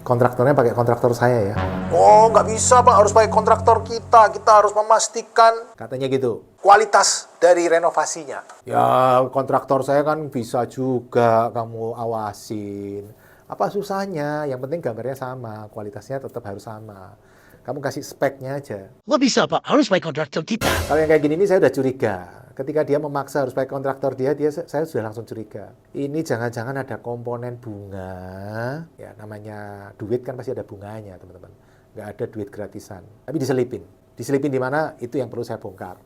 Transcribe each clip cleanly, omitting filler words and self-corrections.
Kontraktornya pakai kontraktor saya ya. Oh, nggak bisa Pak, harus pakai kontraktor kita. Kita harus memastikan Katanya gitu. kualitas dari renovasinya. Ya, kontraktor saya kan bisa juga kamu awasin. Apa susahnya? Yang penting gambarnya sama, kualitasnya tetap harus sama. Kamu kasih speknya aja. Nggak bisa, Pak. Harus pakai kontraktor kita. Kalau yang kayak gini ini saya udah curiga. Ketika dia memaksa harus pakai kontraktor saya sudah langsung curiga. Ini jangan-jangan ada komponen bunga. Ya, namanya duit kan pasti ada bunganya, teman-teman. Nggak ada duit gratisan. Tapi diselipin. Diselipin di mana? Itu yang perlu saya bongkar.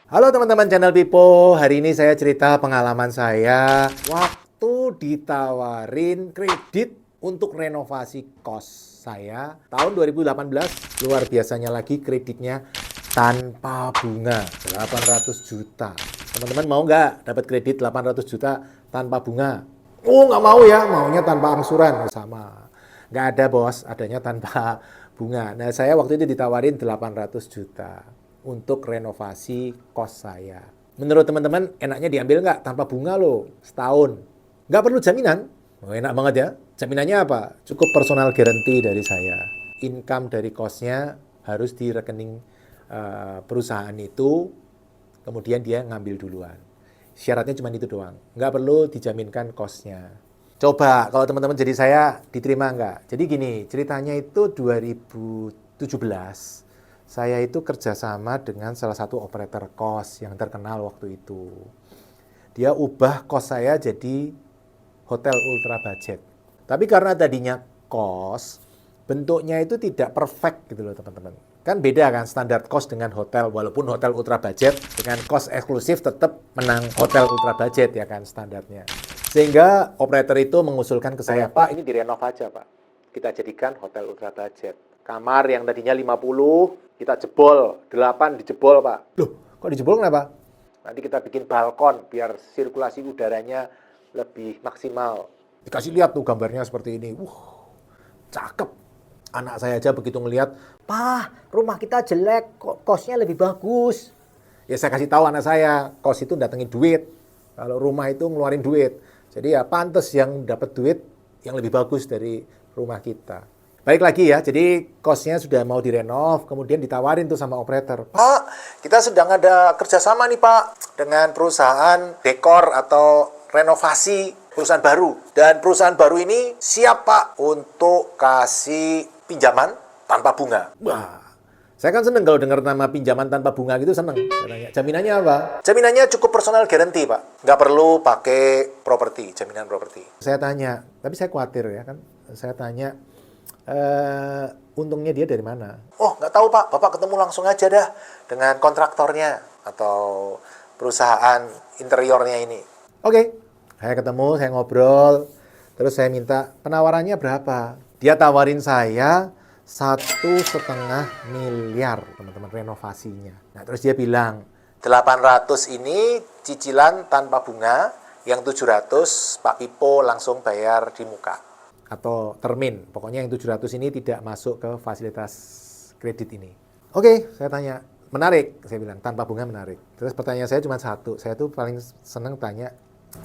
Halo teman-teman channel Pipo, hari ini saya cerita pengalaman saya waktu ditawarin kredit untuk renovasi kos saya tahun 2018. Luar biasanya lagi kreditnya tanpa bunga, 800 juta. Teman-teman mau nggak dapat kredit 800 juta tanpa bunga? Oh nggak mau ya, maunya tanpa angsuran. Sama, nggak ada bos, adanya tanpa bunga. Nah saya waktu itu ditawarin 800 juta untuk renovasi kos saya. Menurut teman-teman, enaknya diambil nggak tanpa bunga loh, setahun. Nggak perlu jaminan. Oh, enak banget ya. Jaminannya apa? Cukup personal guarantee dari saya. Income dari kosnya harus di rekening perusahaan itu, kemudian dia ngambil duluan. Syaratnya cuma itu doang. Nggak perlu dijaminkan kosnya. Coba kalau teman-teman jadi saya, diterima nggak? Jadi gini, ceritanya itu 2017. Saya itu kerjasama dengan salah satu operator kos yang terkenal waktu itu. Dia ubah kos saya jadi hotel ultra budget. Tapi karena tadinya kos, bentuknya itu tidak perfect gitu loh teman-teman. Kan beda kan standar kos dengan hotel, walaupun hotel ultra budget dengan kos eksklusif tetap menang hotel ultra budget ya kan standarnya. Sehingga operator itu mengusulkan ke saya, Pak ini direnov aja Pak. Kita jadikan hotel ultra budget. Kamar yang tadinya 50, kita jebol, 8 dijebol Pak. Loh, kok dijebol kenapa? Nanti kita bikin balkon biar sirkulasi udaranya lebih maksimal. Dikasih lihat tuh gambarnya seperti ini. Cakep. Anak saya aja begitu ngelihat, Pak, rumah kita jelek, kok kosnya lebih bagus. Ya saya kasih tahu anak saya, kos itu datengin duit. Kalau rumah itu ngeluarin duit. Jadi ya pantas yang dapat duit yang lebih bagus dari rumah kita. Baik lagi ya, jadi kosnya sudah mau direnov, kemudian ditawarin tuh sama operator. Pak, kita sedang ada kerjasama nih Pak dengan perusahaan dekor atau renovasi perusahaan baru. Dan perusahaan baru ini siap Pak untuk kasih pinjaman tanpa bunga. Wah, saya kan seneng kalau dengar nama pinjaman tanpa bunga gitu seneng. Jaminannya apa? Jaminannya cukup personal guarantee Pak. Nggak perlu pakai properti, jaminan properti. Saya tanya, tapi saya khawatir ya kan. Saya tanya, untungnya dia dari mana? Oh, nggak tahu Pak. Bapak ketemu langsung aja dah dengan kontraktornya atau perusahaan interiornya ini. Oke, saya ketemu, saya ngobrol, terus saya minta penawarannya berapa? Dia tawarin saya 1,5 miliar teman-teman renovasinya. Nah terus dia bilang 800 ini cicilan tanpa bunga, yang 700 Pak Pipo langsung bayar di muka. Atau termin, pokoknya yang 700 ini tidak masuk ke fasilitas kredit ini. Oke, saya tanya, menarik, saya bilang tanpa bunga menarik. Terus pertanyaan saya cuma satu, saya tuh paling seneng tanya,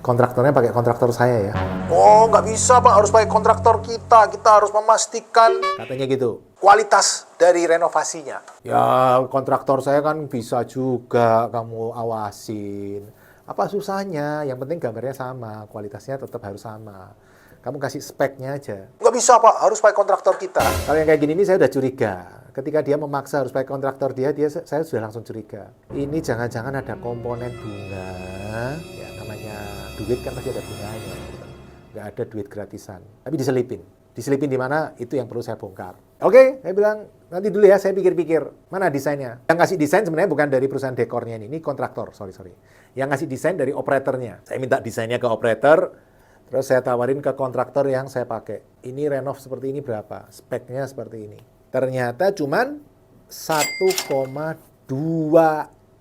kontraktornya pakai kontraktor saya ya. Oh, nggak bisa Pak, harus pakai kontraktor kita. Kita harus memastikan Katanya gitu. kualitas dari renovasinya. Ya kontraktor saya kan bisa juga kamu awasin. Apa susahnya? Yang penting gambarnya sama, kualitasnya tetap harus sama. Kamu kasih speknya aja. Nggak bisa Pak, harus pakai kontraktor kita. Kalau yang kayak gini ini saya udah curiga. Ketika dia memaksa harus pakai kontraktor saya sudah langsung curiga. Ini jangan-jangan ada komponen bunga. Ya namanya duit kan pasti ada bunganya. Nggak ada duit gratisan. Tapi diselipin. Diselipin di mana? Itu yang perlu saya bongkar. Oke, saya bilang nanti dulu ya, saya pikir-pikir. Mana desainnya? Yang ngasih desain sebenarnya bukan dari perusahaan dekornya ini kontraktor, sorry. Yang ngasih desain dari operatornya. Saya minta desainnya ke operator. Terus saya tawarin ke kontraktor yang saya pakai. Ini renov seperti ini berapa? Speknya seperti ini. Ternyata cuman 1,2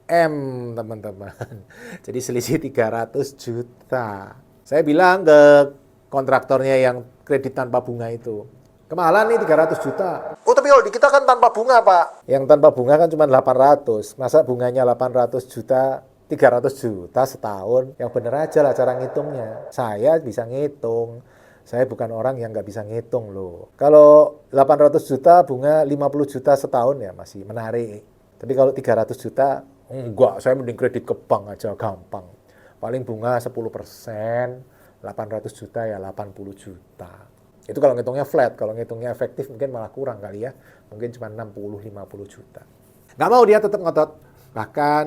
M teman-teman. Jadi selisih 300 juta. Saya bilang ke kontraktornya yang kredit tanpa bunga itu, Kemahalan nih 300 juta. Oh, tapi kalau di kita kan tanpa bunga, Pak. Yang tanpa bunga kan cuma 800. Masa bunganya 800 juta, 300 juta setahun? Yang bener aja lah cara ngitungnya. Saya bisa ngitung. Saya bukan orang yang nggak bisa ngitung loh. Kalau 800 juta bunga 50 juta setahun ya masih menarik. Tapi kalau 300 juta, enggak. Saya mending kredit ke bank aja, gampang. Paling bunga 10%, 800 juta ya 80 juta. Itu kalau ngitungnya flat, kalau ngitungnya efektif mungkin malah kurang kali ya. Mungkin cuma 60-50 juta. Nggak mau dia tetap ngotot. Bahkan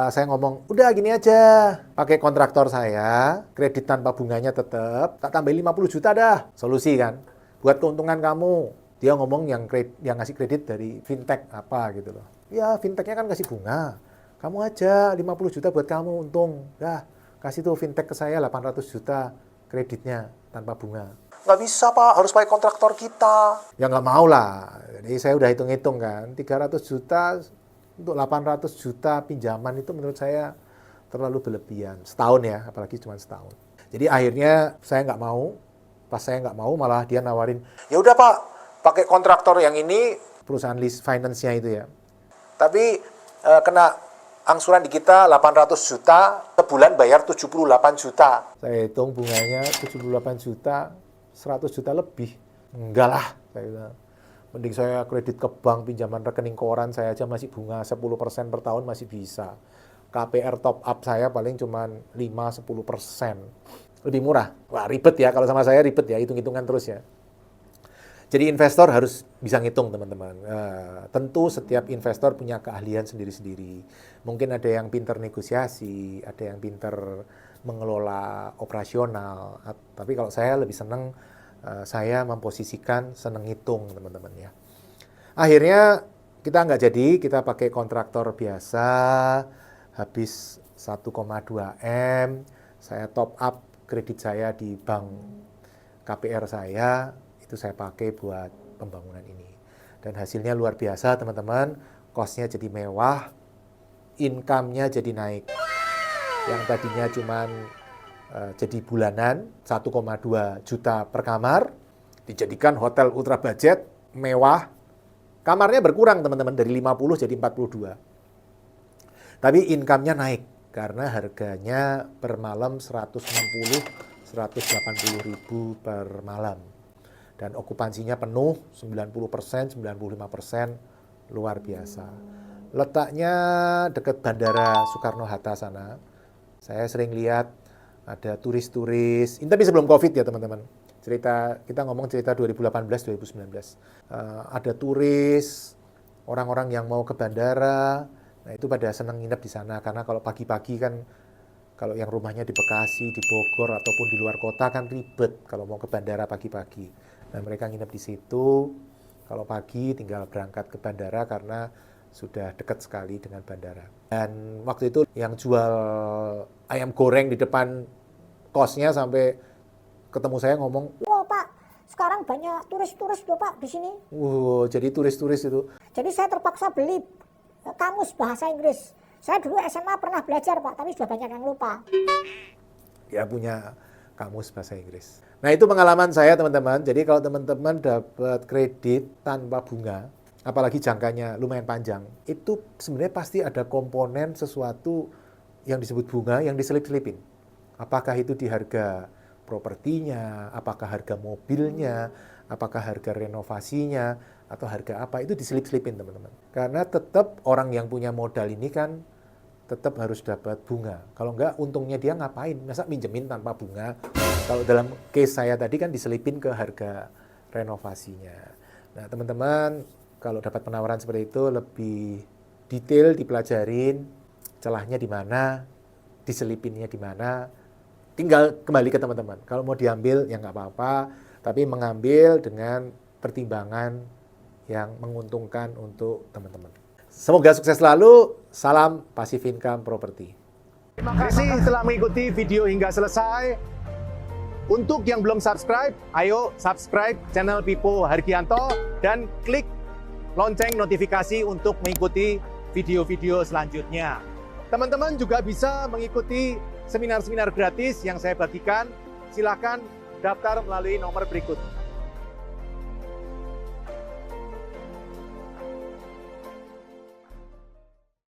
saya ngomong, udah gini aja. Pakai kontraktor saya, kredit tanpa bunganya tetap. Tak tambahin 50 juta dah. Solusi kan. Buat keuntungan kamu. Dia ngomong yang ngasih kredit dari fintech apa gitu loh. Ya fintechnya kan kasih bunga. Kamu aja 50 juta buat kamu untung. Dah kasih tuh fintech ke saya 800 juta kreditnya tanpa bunga. Nggak bisa, Pak. Harus pakai kontraktor kita. Ya nggak mau lah. Jadi saya udah hitung-hitung kan. 300 juta untuk 800 juta pinjaman itu menurut saya terlalu berlebihan. Setahun ya, apalagi cuma setahun. Jadi akhirnya saya nggak mau. Pas saya nggak mau malah dia nawarin, Ya udah, Pak. Pakai kontraktor yang ini. perusahaan lease finance-nya itu ya. Tapi kena angsuran di kita 800 juta. Sebulan bayar 78 juta. Saya hitung bunganya 78 juta, 100 juta lebih. Enggak lah, saya bilang. Mending saya kredit ke bank, pinjaman rekening koran, saya aja masih bunga 10% per tahun masih bisa. KPR top up saya paling cuma 5-10%. Lebih murah. Wah ribet ya, kalau sama saya ribet ya, hitung-hitungan terus ya. Jadi investor harus bisa ngitung teman-teman. Tentu setiap investor punya keahlian sendiri-sendiri. Mungkin ada yang pinter negosiasi, ada yang pinter mengelola operasional. Tapi kalau saya lebih senang, saya memposisikan senang ngitung teman-teman ya. Akhirnya kita nggak jadi, kita pakai kontraktor biasa, habis 1,2 M, saya top up kredit saya di bank KPR saya, itu saya pakai buat pembangunan ini. Dan hasilnya luar biasa teman-teman, cost-nya jadi mewah, income-nya jadi naik. Yang tadinya cuman jadi bulanan 1,2 juta per kamar, dijadikan hotel ultra budget, mewah. Kamarnya berkurang teman-teman, dari 50 jadi 42. Tapi income-nya naik, karena harganya per malam 160-180 ribu per malam. Dan okupansinya penuh, 90%, 95%, luar biasa. Letaknya dekat Bandara Soekarno-Hatta sana. Saya sering lihat ada turis-turis, ini tapi sebelum COVID ya teman-teman. Kita ngomong cerita 2018-2019. Ada turis, orang-orang yang mau ke bandara, nah itu pada senang nginep di sana. Karena kalau pagi-pagi kan, kalau yang rumahnya di Bekasi, di Bogor, ataupun di luar kota kan ribet kalau mau ke bandara pagi-pagi. Nah mereka nginep di situ, kalau pagi tinggal berangkat ke bandara karena sudah dekat sekali dengan bandara. Dan waktu itu yang jual ayam goreng di depan kosnya sampai ketemu saya ngomong, "Wah Pak, sekarang banyak turis-turis loh Pak di sini." Jadi turis-turis itu. Jadi saya terpaksa beli kamus bahasa Inggris. Saya dulu SMA pernah belajar Pak, tapi sudah banyak yang lupa. Ya punya kamus bahasa Inggris. Nah itu pengalaman saya teman-teman. Jadi kalau teman-teman dapat kredit tanpa bunga, apalagi jangkanya lumayan panjang, itu sebenarnya pasti ada komponen sesuatu yang disebut bunga yang diselip-selipin. Apakah itu di harga propertinya, apakah harga mobilnya, apakah harga renovasinya, atau harga apa, itu diselip-selipin teman-teman. Karena tetap orang yang punya modal ini kan tetap harus dapat bunga. Kalau enggak, untungnya dia ngapain? Masa minjemin tanpa bunga? Kalau dalam case saya tadi kan diselipin ke harga renovasinya. Nah teman-teman, kalau dapat penawaran seperti itu lebih detail dipelajarin, celahnya di mana, diselipinnya di mana, tinggal kembali ke teman-teman. Kalau mau diambil ya nggak apa-apa, tapi mengambil dengan pertimbangan yang menguntungkan untuk teman-teman. Semoga sukses selalu. Salam Passive Income Property. Terima kasih telah mengikuti video hingga selesai. Untuk yang belum subscribe, ayo subscribe channel Pipo Hargianto dan klik lonceng notifikasi untuk mengikuti video-video selanjutnya. Teman-teman juga bisa mengikuti seminar-seminar gratis yang saya bagikan. Silakan daftar melalui nomor berikut.